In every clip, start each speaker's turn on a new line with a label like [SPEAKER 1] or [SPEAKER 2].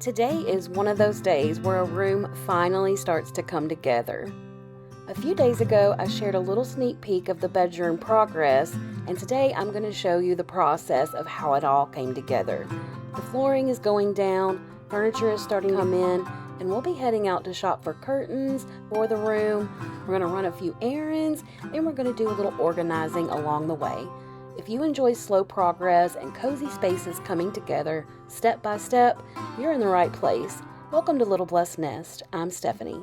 [SPEAKER 1] Today is one of those days where a room finally starts to come together. A few days ago, I shared a little sneak peek of the bedroom progress, and today I'm going to show you the process of how it all came together. The flooring is going down, furniture is starting to come in, and we'll be heading out to shop for curtains for the room. We're going to run a few errands, and we're going to do a little organizing along the way. If you enjoy slow progress and cozy spaces coming together step by step, you're in the right place. Welcome to Little Blessed Nest. I'm Stephanie.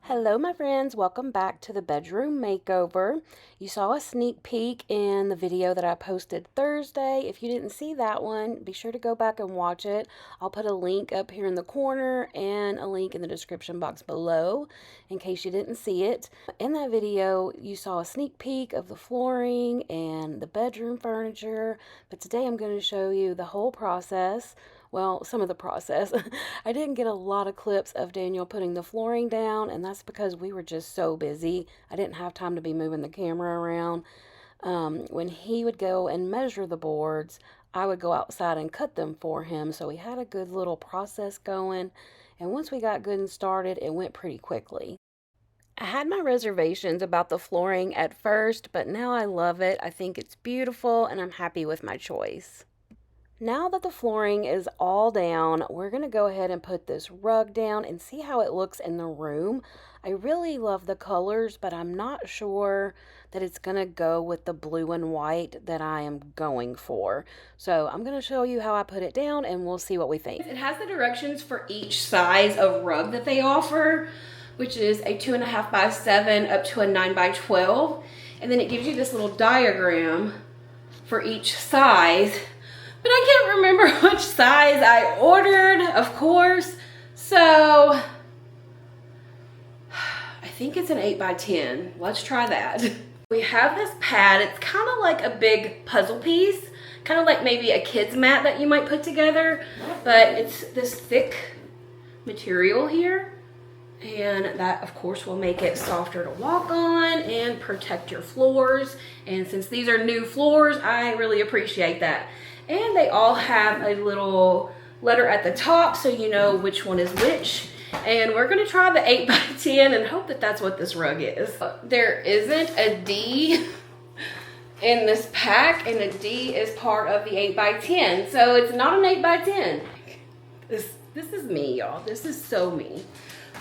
[SPEAKER 1] Hello my friends, welcome back to the bedroom makeover. You saw a sneak peek in the video that I posted Thursday. If you didn't see that one, be sure to go back and watch it. I'll put a link up here in the corner and a link in the description box below in case you didn't see it. In that video, you saw a sneak peek of the flooring and the bedroom furniture, but today I'm going to show you the whole process. Well, some of the process. I didn't get a lot of clips of Daniel putting the flooring down, and that's because we were just so busy. I didn't have time to be moving the camera around. When he would go and measure the boards, I would go outside and cut them for him. So we had a good little process going, and once we got good and started, it went pretty quickly. I had my reservations about the flooring at first, but now I love it. I think it's beautiful, and I'm happy with my choice. Now that the flooring is all down, we're going to go ahead and put this rug down and see how it looks in the room. I really love the colors, but I'm not sure that it's going to go with the blue and white that I am going for. So I'm going to show you how I put it down and we'll see what we think. It has the directions for each size of rug that they offer, which is a 2.5 by 7 up to a 9 by 12. And then it gives you this little diagram for each size. But I can't remember which size I ordered, of course. So I think it's an 8 by 10. Let's try that. We have this pad. It's kind of like a big puzzle piece, kind of like maybe a kid's mat that you might put together, but it's this thick material here. And that, of course, will make it softer to walk on and protect your floors. And since these are new floors, I really appreciate that. And they all have a little letter at the top so you know which one is which. And we're going to try the 8 by 10 and hope that that's what this rug is. There isn't a D in this pack, and a D is part of the 8 by 10. So it's not an 8 by 10. This is me, y'all. This is so me.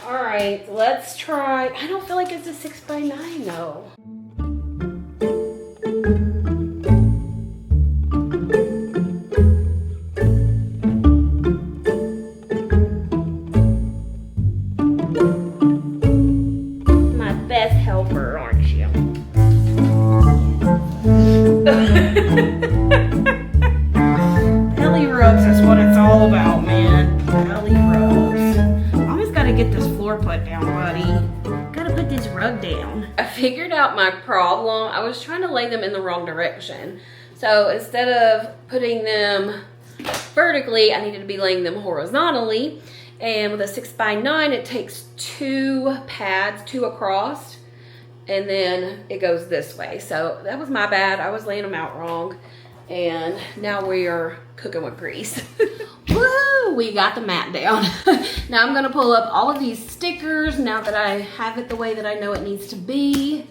[SPEAKER 1] All right, let's try. I don't feel like it's a 6 by 9 though. My best helper, aren't you? Belly rubs is what it's all about, man. Belly rubs. Always gotta get this floor put down, buddy. Gotta put this rug down. I figured out my problem. I was trying to lay them in the wrong direction. So instead of putting them vertically, I needed to be laying them horizontally. And with a 6 by 9, it takes 2 pads, 2 across, and then it goes this way. So that was my bad. I was laying them out wrong. And now we are cooking with grease. Woo! We got the mat down. Now I'm gonna pull up all of these stickers now that I have it the way that I know it needs to be.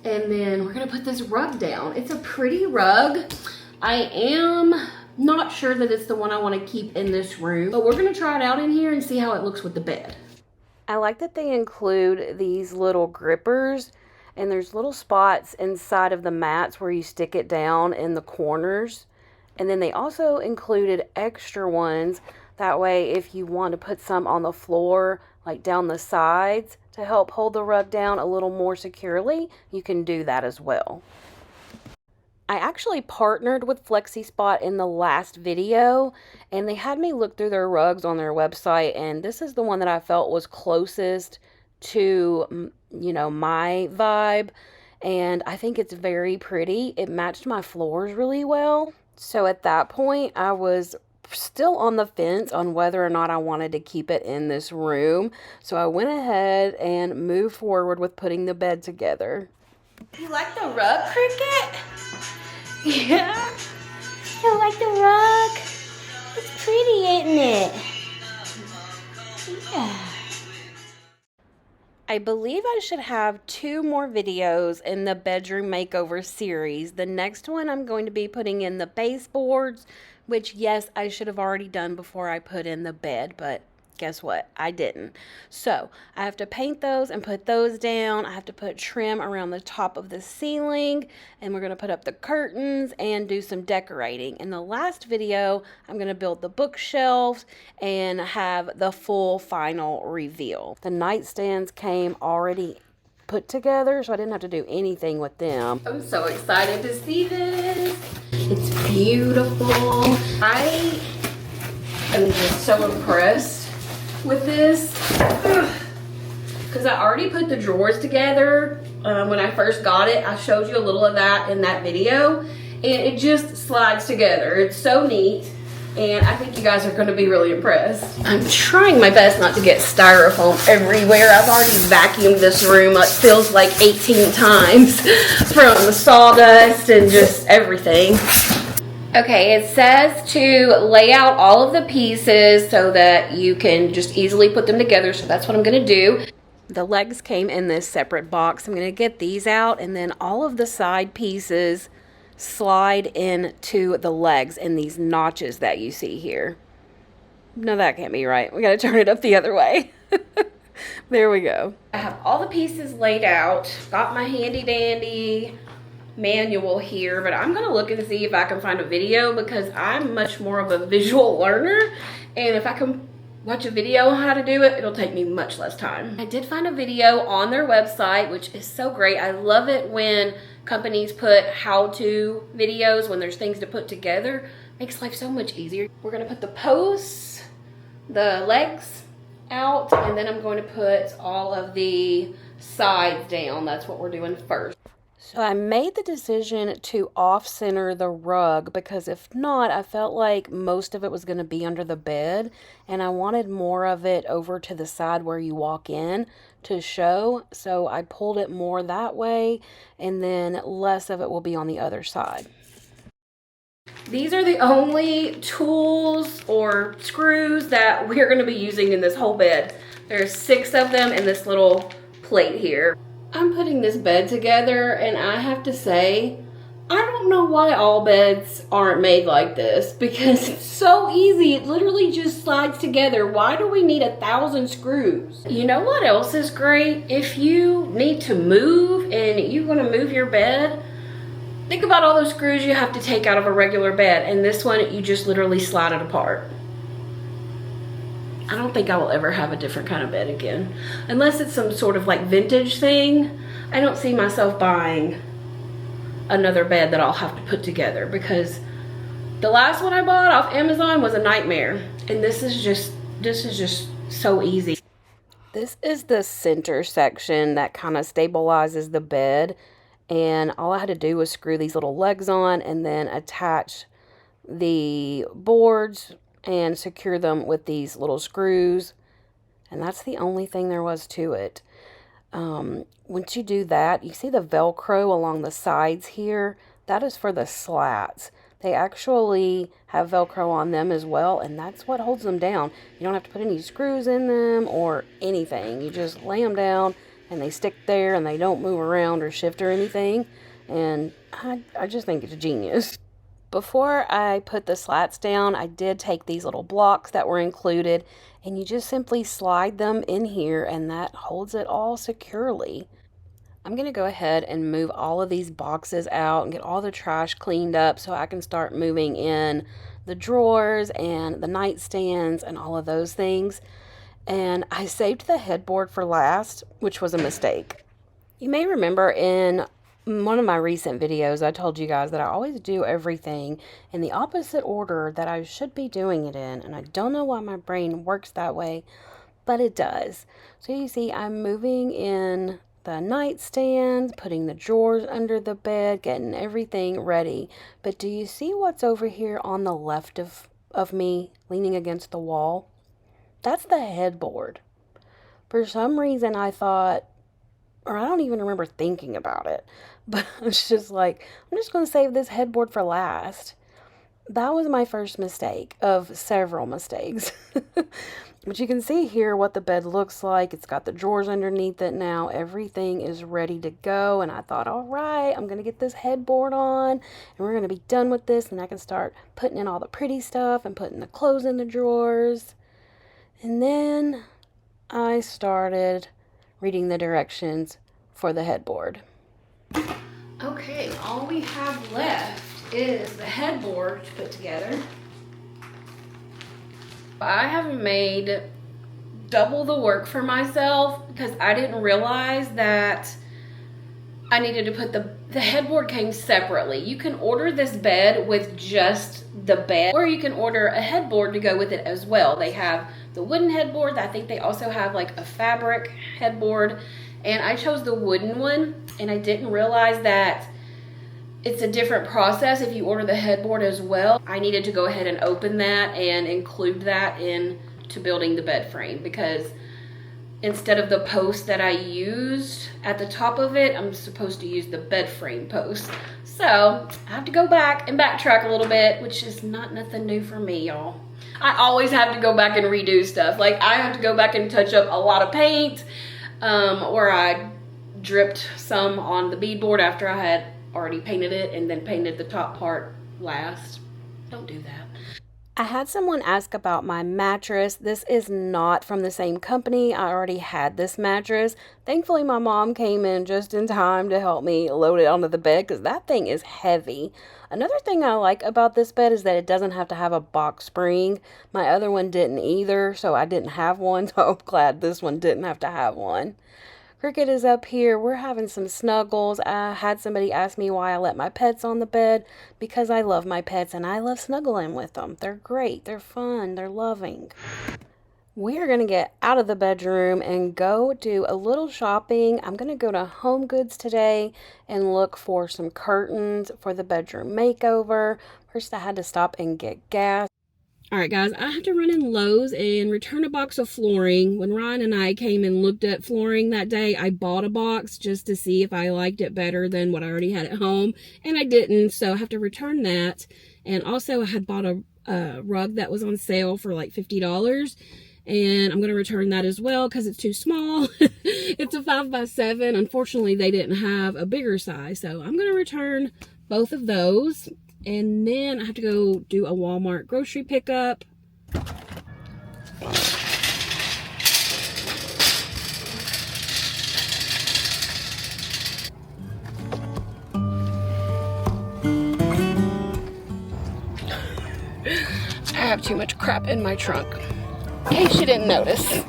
[SPEAKER 1] And then we're gonna put this rug down. It's a pretty rug. I am not sure that it's the one I want to keep in this room, but we're gonna try it out in here and see how it looks with the bed. I like that they include these little grippers, and there's little spots inside of the mats where you stick it down in the corners. And then they also included extra ones. That way, if you want to put some on the floor, like down the sides, to help hold the rug down a little more securely, you can do that as well. I actually partnered with FlexiSpot in the last video, and they had me look through their rugs on their website, and this is the one that I felt was closest to, you know, my vibe, and I think it's very pretty. It matched my floors really well. So at that point, I was still on the fence on whether or not I wanted to keep it in this room. So I went ahead and moved forward with putting the bed together. You like the rug, Cricket? Yeah? You like the rug? pretty, isn't it? Yeah. I believe I should have 2 more videos in the bedroom makeover series. The next one I'm going to be putting in the baseboards, which yes, I should have already done before I put in the bed, but guess what? I didn't. So I have to paint those and put those down. I have to put trim around the top of the ceiling, and we're going to put up the curtains and do some decorating. In the last video, I'm going to build the bookshelves and have the full final reveal. The nightstands came already put together, so I didn't have to do anything with them. I'm so excited to see this. It's beautiful. I am just so impressed with this because I already put the drawers together when I first got it. I showed you a little of that in that video, and it just slides together. It's so neat, and I think you guys are going to be really impressed. I'm trying my best not to get styrofoam everywhere. I've already vacuumed this room, it feels like 18 times from the sawdust and just everything. Okay, it says to lay out all of the pieces so that you can just easily put them together, so that's what I'm going to do. The legs came in this separate box. I'm going to get these out, and then all of the side pieces slide into the legs in these notches that you see here. No, that can't be right. We got to turn it up the other way. There we go. I have all the pieces laid out. Got my handy dandy manual here, but I'm gonna look and see if I can find a video because I'm much more of a visual learner, and if I can watch a video on how to do it, it'll take me much less time. I did find a video on their website, which is so great. I love it when companies put how-to videos when there's things to put together. Makes life so much easier. We're gonna put the posts, the legs out, and then I'm going to put all of the sides down. That's what we're doing first. So I made the decision to off-center the rug because if not, I felt like most of it was going to be under the bed, and I wanted more of it over to the side where you walk in to show. So I pulled it more that way, and then less of it will be on the other side. These are the only tools or screws that we're going to be using in this whole bed. There's 6 of them in this little plate here. I'm putting this bed together, and I have to say, I don't know why all beds aren't made like this because it's so easy. It literally just slides together. Why do we need 1,000 screws? You know what else is great? If you need to move and you're going to move your bed, think about all those screws you have to take out of a regular bed, and this one, you just literally slide it apart. I don't think I will ever have a different kind of bed again. Unless it's some sort of like vintage thing. I don't see myself buying another bed that I'll have to put together because the last one I bought off Amazon was a nightmare. And this is just so easy. This is the center section that kind of stabilizes the bed. And all I had to do was screw these little legs on and then attach the boards and secure them with these little screws, and that's the only thing there was to it. Once you do that, you see the Velcro along the sides here? That is for the slats. They actually have Velcro on them as well, and that's what holds them down. You don't have to put any screws in them or anything. You just lay them down and they stick there and they don't move around or shift or anything, and I just think it's genius. Before I put the slats down, I did take these little blocks that were included, and you just simply slide them in here, and that holds it all securely. I'm going to go ahead and move all of these boxes out and get all the trash cleaned up so I can start moving in the drawers and the nightstands and all of those things. And I saved the headboard for last, which was a mistake. You may remember in one of my recent videos, I told you guys that I always do everything in the opposite order that I should be doing it in, and I don't know why my brain works that way, but it does. So you see, I'm moving in the nightstand, putting the drawers under the bed, getting everything ready. But do you see what's over here on the left of me, leaning against the wall? That's the headboard. For some reason, I thought, or I don't even remember thinking about it, but it's just like, I'm just going to save this headboard for last. that was my first mistake of several mistakes. But you can see here what the bed looks like. It's got the drawers underneath it now. Everything is ready to go. And I thought, all right, I'm going to get this headboard on and we're going to be done with this. And I can start putting in all the pretty stuff and putting the clothes in the drawers. And then I started reading the directions for the headboard. Okay, all we have left is the headboard to put together. I have made double the work for myself because I didn't realize that I needed to put the headboard came separately. You can order this bed with just the bed, or you can order a headboard to go with it as well. They have the wooden headboard. I think they also have like a fabric headboard, and I chose the wooden one, and I didn't realize that it's a different process if you order the headboard as well. I needed to go ahead and open that and include that into building the bed frame, because instead of the post that I used at the top of it, I'm supposed to use the bed frame post. So I have to go back and backtrack a little bit, which is not nothing new for me, y'all. I always have to go back and redo stuff. Like I have to go back and touch up a lot of paint, or I dripped some on the beadboard after I had already painted it and then painted the top part last. Don't do that. I had someone ask about my mattress. This is not from the same company. I already had this mattress. Thankfully, my mom came in just in time to help me load it onto the bed because that thing is heavy. Another thing I like about this bed is that it doesn't have to have a box spring. My other one didn't either, so I didn't have one, so I'm glad this one didn't have to have one. Cricket is up here. We're having some snuggles. I had somebody ask me why I let my pets on the bed. Because I love my pets and I love snuggling with them. They're great. They're fun. They're loving. We're going to get out of the bedroom and go do a little shopping. I'm going to go to Home Goods today and look for some curtains for the bedroom makeover. First, I had to stop and get gas. All right, guys, I have to run in Lowe's and return a box of flooring. When Ryan and I came and looked at flooring that day, I bought a box just to see if I liked it better than what I already had at home, and I didn't, so I have to return that. And also, I had bought a rug that was on sale for like $50, and I'm going to return that as well because it's too small. It's a 5x7. Unfortunately, they didn't have a bigger size, so I'm going to return both of those. And then I have to go do a Walmart grocery pickup. I have too much crap in my trunk, in case you didn't notice.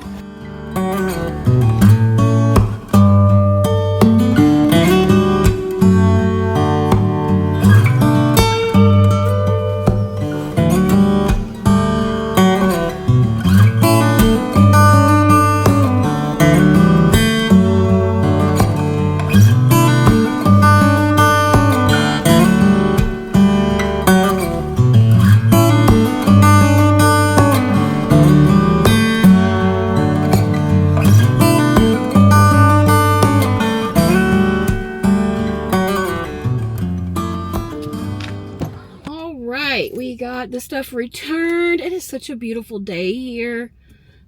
[SPEAKER 1] We got the stuff returned. It is such a beautiful day here.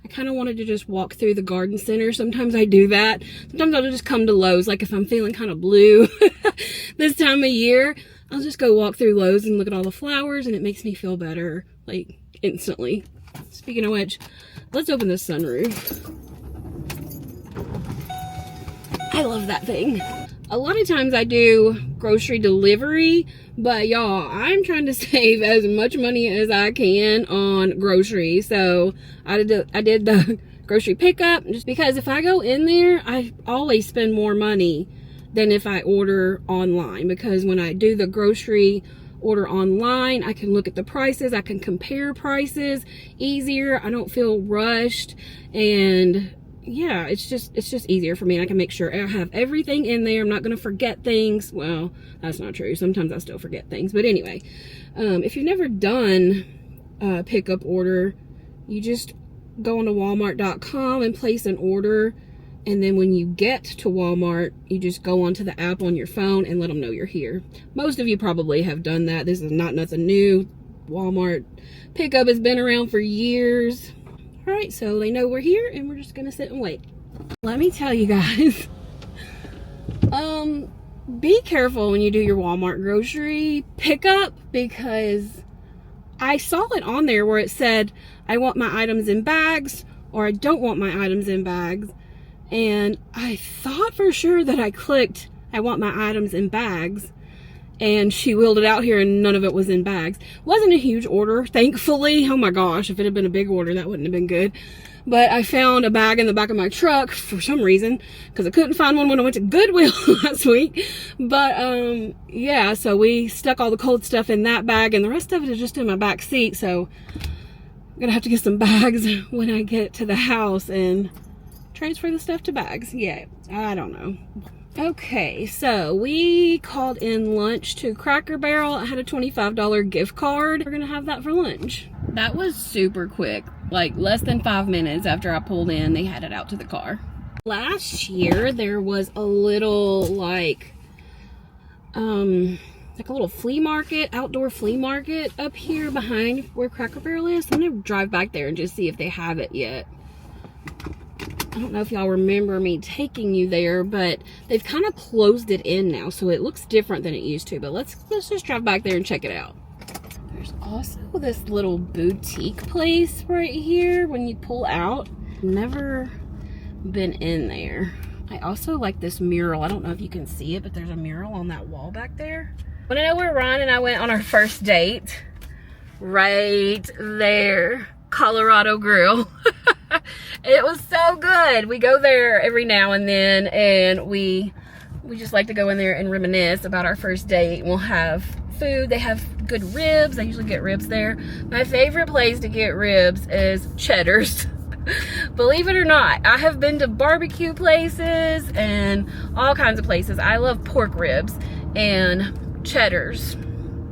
[SPEAKER 1] I kind of wanted to just walk through the garden center. Sometimes I do that. Sometimes I'll just come to Lowe's, like if I'm feeling kind of blue this time of year, I'll just go walk through Lowe's and look at all the flowers, and it makes me feel better, like instantly. Speaking of which, let's open this sunroof. I love that thing. A lot of times I do grocery delivery, but y'all, I'm trying to save as much money as I can on groceries. So I did the grocery pickup just because if I go in there, I always spend more money than if I order online, because when I do the grocery order online, I can look at the prices, I can compare prices easier, I don't feel rushed, and yeah, it's just easier for me, and I can make sure I have everything in there. I'm not going to forget things. Well, that's not true. Sometimes I still forget things. But anyway, if you've never done a pickup order, you just go onto Walmart.com and place an order. And then when you get to Walmart, you just go onto the app on your phone and let them know you're here. Most of you probably have done that. This is not nothing new. Walmart pickup has been around for years. All right, so they know we're here and we're just gonna sit and wait. Let me tell you guys, be careful when you do your Walmart grocery pickup, because I saw it on there where it said, I want my items in bags, or I don't want my items in bags. And I thought for sure that I clicked, I want my items in bags. And she wheeled it out here and none of it was in bags. Wasn't a huge order, thankfully. Oh my gosh, if it had been a big order, that wouldn't have been good. But I found a bag in the back of my truck for some reason, because I couldn't find one when I went to Goodwill last week. But yeah, so we stuck all the cold stuff in that bag, and the rest of it is just in my back seat. So I'm gonna have to get some bags when I get to the house and transfer the stuff to bags. Yeah, I don't know. Okay, so we called in lunch to Cracker Barrel. I had a $25 gift card. We're gonna have that for lunch. That was super quick, like less than 5 minutes after I pulled in, they had it out to the car. Last year, there was a little like a little flea market, outdoor flea market up here behind where Cracker Barrel is. I'm gonna drive back there and just see if they have it yet. I don't know if y'all remember me taking you there, but they've kind of closed it in now, so it looks different than it used to. But let's just drive back there and check it out. There's also this little boutique place right here when you pull out. Never been in there. I also like this mural. I don't know if you can see it, but there's a mural on that wall back there. Want to know where Ryan and I went on our first date? Right there. Colorado Grill. It was so good. We go there every now and then, and we just like to go in there and reminisce about our first date. We'll have food. They have good ribs. I usually get ribs there. My favorite place to get ribs is Cheddar's. Believe it or not, I have been to barbecue places and all kinds of places. I love pork ribs, and Cheddar's,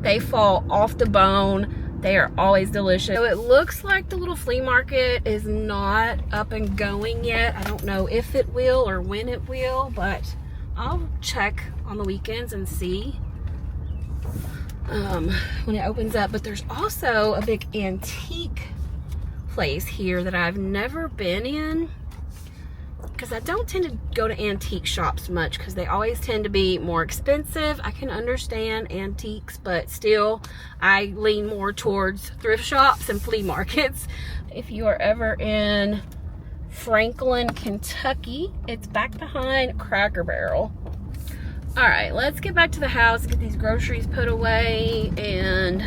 [SPEAKER 1] they fall off the bone. They are always delicious. So it looks like the little flea market is not up and going yet. I don't know if it will or when it will, but I'll check on the weekends and see when it opens up. But there's also a big antique place here that I've never been in, because I don't tend to go to antique shops much because they always tend to be more expensive. I can understand antiques, but still I lean more towards thrift shops and flea markets. If you are ever in Franklin, Kentucky, it's back behind Cracker Barrel. All right, let's get back to the house, get these groceries put away, and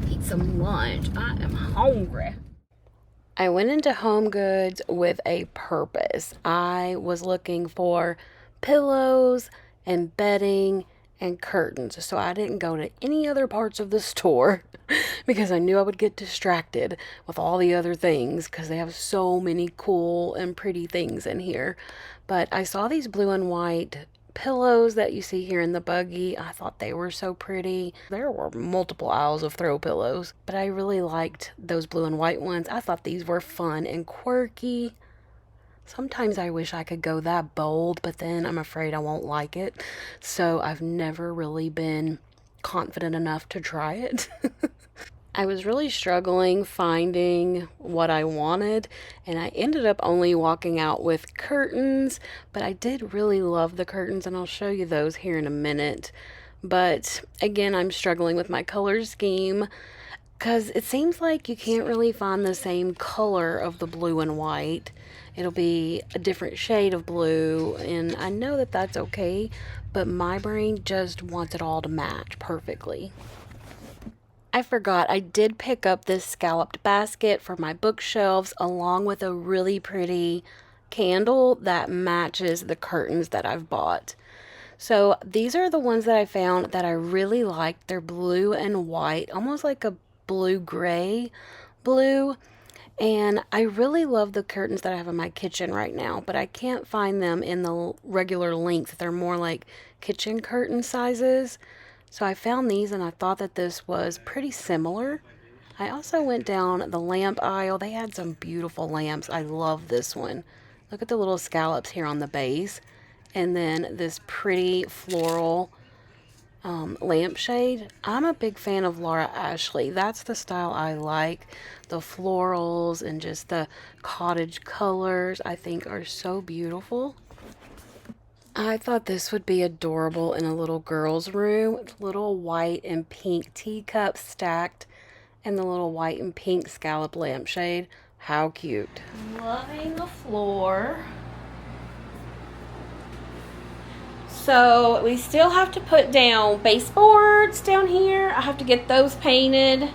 [SPEAKER 1] eat some lunch. I am hungry. I went into Home Goods with a purpose. I was looking for pillows and bedding and curtains. So I didn't go to any other parts of the store because I knew I would get distracted with all the other things because they have so many cool and pretty things in here. But I saw these blue and white pillows that you see here in the buggy. I thought they were so pretty. There were multiple aisles of throw pillows, but I really liked those blue and white ones. I thought these were fun and quirky. Sometimes I wish I could go that bold, but then I'm afraid I won't like it. So I've never really been confident enough to try it. I was really struggling finding what I wanted, and I ended up only walking out with curtains, but I did really love the curtains, and I'll show you those here in a minute. But again, I'm struggling with my color scheme because it seems like you can't really find the same color of the blue and white. It'll be a different shade of blue, and I know that that's okay, but my brain just wants it all to match perfectly. I forgot, I did pick up this scalloped basket for my bookshelves along with a really pretty candle that matches the curtains that I've bought. So these are the ones that I found that I really liked. They're blue and white, almost like a blue-gray blue. And I really love the curtains that I have in my kitchen right now, but I can't find them in the regular length. They're more like kitchen curtain sizes. So I found these and I thought that this was pretty similar. I also went down the lamp aisle. They had some beautiful lamps. I love this one. Look at the little scallops here on the base. And then this pretty floral lampshade. I'm a big fan of Laura Ashley. That's the style I like. The florals and just the cottage colors I think are so beautiful. I thought this would be adorable in a little girl's room with little white and pink teacups stacked and the little white and pink scallop lampshade. How cute. Loving the floor. So we still have to put down baseboards down here. I have to get those painted.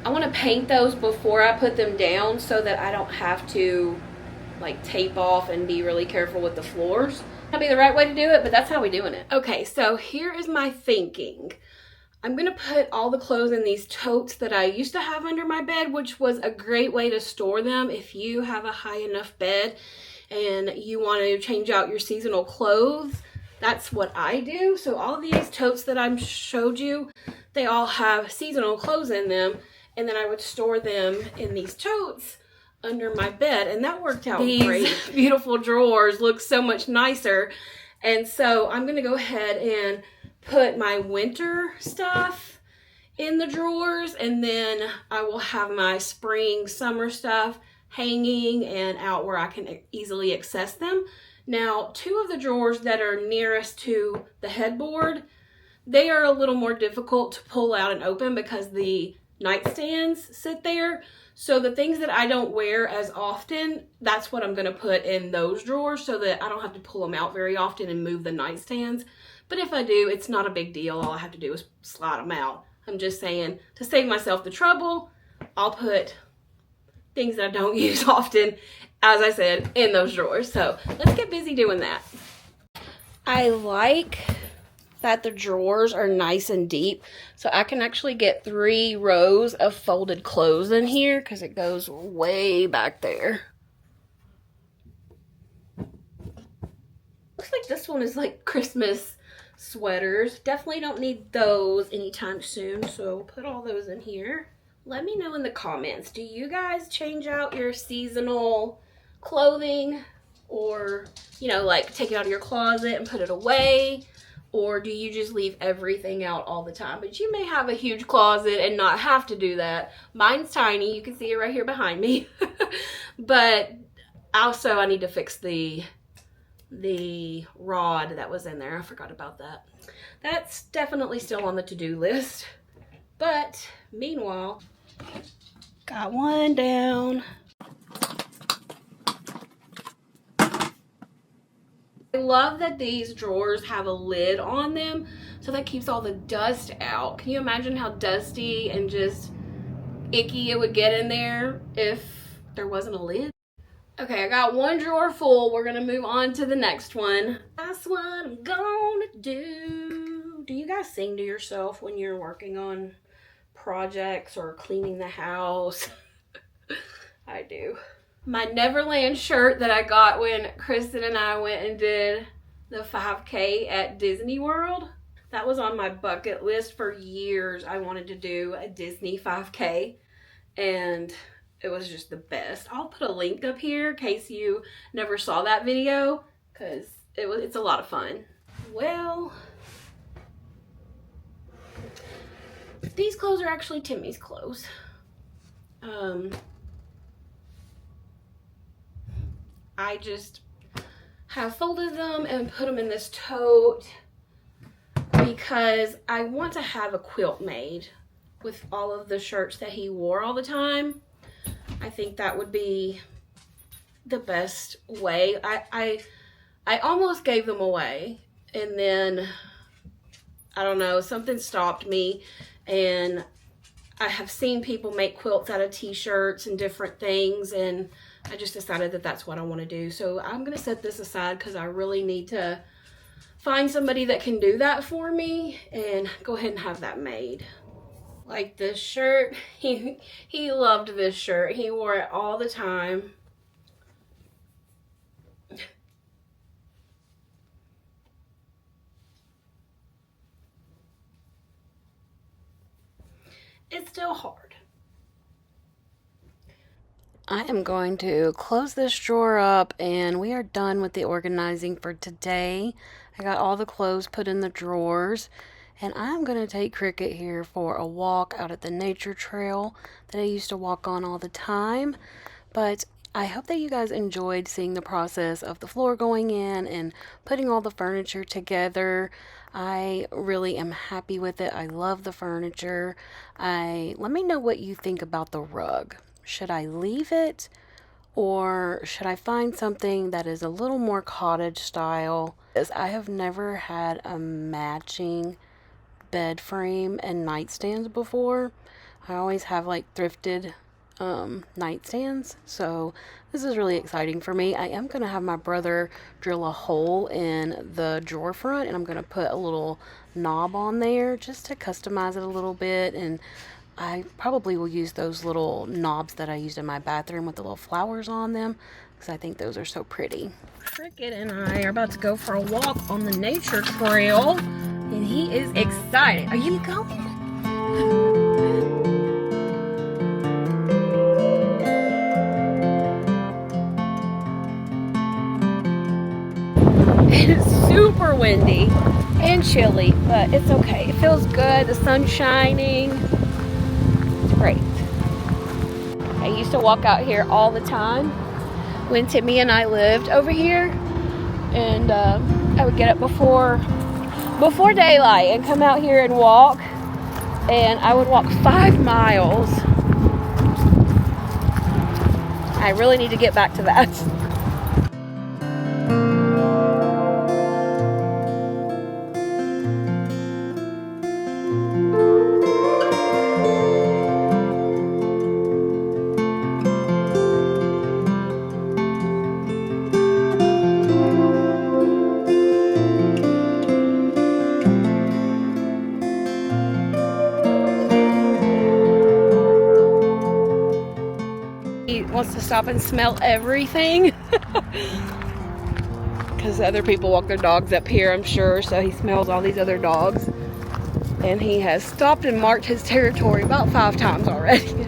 [SPEAKER 1] I want to paint those before I put them down so that I don't have to like tape off and be really careful with the floors. That'll be the right way to do it, but that's how we're doing it. Okay, so here is my thinking. I'm gonna put all the clothes in these totes that I used to have under my bed, which was a great way to store them if you have a high enough bed and you want to change out your seasonal clothes. That's what I do. So all of these totes that I showed you, they all have seasonal clothes in them, and then I would store them in these totes under my bed, and that worked out great. These beautiful drawers look so much nicer, and so I'm gonna go ahead and put my winter stuff in the drawers, and then I will have my spring, summer stuff hanging and out where I can easily access them. Now, two of the drawers that are nearest to the headboard, they are a little more difficult to pull out and open because the nightstands sit there. So the things that I don't wear as often, that's what I'm going to put in those drawers so that I don't have to pull them out very often and move the nightstands. But if I do, it's not a big deal. All I have to do is slide them out. I'm just saying, to save myself the trouble, I'll put things that I don't use often, as I said, in those drawers. So let's get busy doing that. I like that the drawers are nice and deep, so I can actually get 3 rows of folded clothes in here because it goes way back there. Looks like this one is like Christmas sweaters. Definitely don't need those anytime soon, so put all those in here. Let me know in the comments, do you guys change out your seasonal clothing, or, you know, like take it out of your closet and put it away? Or do you just leave everything out all the time? But you may have a huge closet and not have to do that. Mine's tiny. You can see it right here behind me. But also I need to fix the rod that was in there. I forgot about that. That's definitely still on the to-do list. But meanwhile, got one down. I love that these drawers have a lid on them, so that keeps all the dust out. Can you imagine how dusty and just icky it would get in there if there wasn't a lid? Okay, I got one drawer full. We're gonna move on to the next one. That's what I'm gonna do. Do you guys sing to yourself when you're working on projects or cleaning the house? I do. My Neverland shirt that I got when Kristen and I went and did the 5K at Disney World. That was on my bucket list for years. I wanted to do a Disney 5K, and it was just the best. I'll put a link up here in case you never saw that video, because it's a lot of fun. Well, these clothes are actually Timmy's clothes. I just have folded them and put them in this tote because I want to have a quilt made with all of the shirts that he wore all the time. I think that would be the best way. I almost gave them away, and then I don't know, something stopped me, and I have seen people make quilts out of t-shirts and different things, and I just decided that that's what I want to do. So I'm going to set this aside because I really need to find somebody that can do that for me and go ahead and have that made. Like this shirt, he loved this shirt. He wore it all the time. It's still hard. I am going to close this drawer up, and we are done with the organizing for today. I got all the clothes put in the drawers, And I'm going to take Cricket here for a walk out at the nature trail that I used to walk on all the time. But I hope that you guys enjoyed seeing the process of the floor going in and putting all the furniture together. I really am happy with it. I love the furniture. Let me know what you think about the rug. Should I leave it, or should I find something that is a little more cottage style? Because I have never had a matching bed frame and nightstands before. I always have like thrifted nightstands, so this is really exciting for me. I am going to have my brother drill a hole in the drawer front, and I'm going to put a little knob on there just to customize it a little bit. And I probably will use those little knobs that I used in my bathroom with the little flowers on them, because I think those are so pretty. Cricket and I are about to go for a walk on the nature trail, and he is excited. Are you going? It's super windy and chilly, but it's okay. It feels good. The sun's shining. It's great. I used to walk out here all the time when Timmy and I lived over here, and I would get up before daylight and come out here and walk, and I would walk 5 miles. I really need to get back to that. He wants to stop and smell everything because other people walk their dogs up here, I'm sure, so he smells all these other dogs, and he has stopped and marked his territory about 5 times already.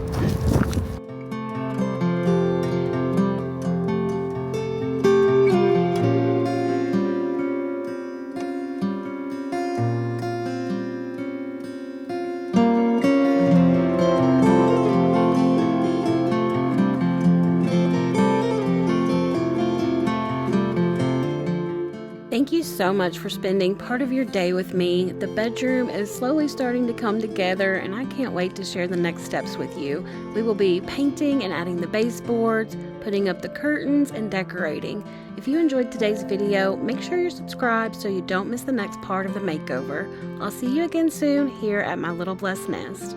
[SPEAKER 1] Thank you so much for spending part of your day with me. The bedroom is slowly starting to come together, and I can't wait to share the next steps with you. We will be painting and adding the baseboards, putting up the curtains, and decorating. If you enjoyed today's video, make sure you're subscribed so you don't miss the next part of the makeover. I'll see you again soon here at my little blessed nest.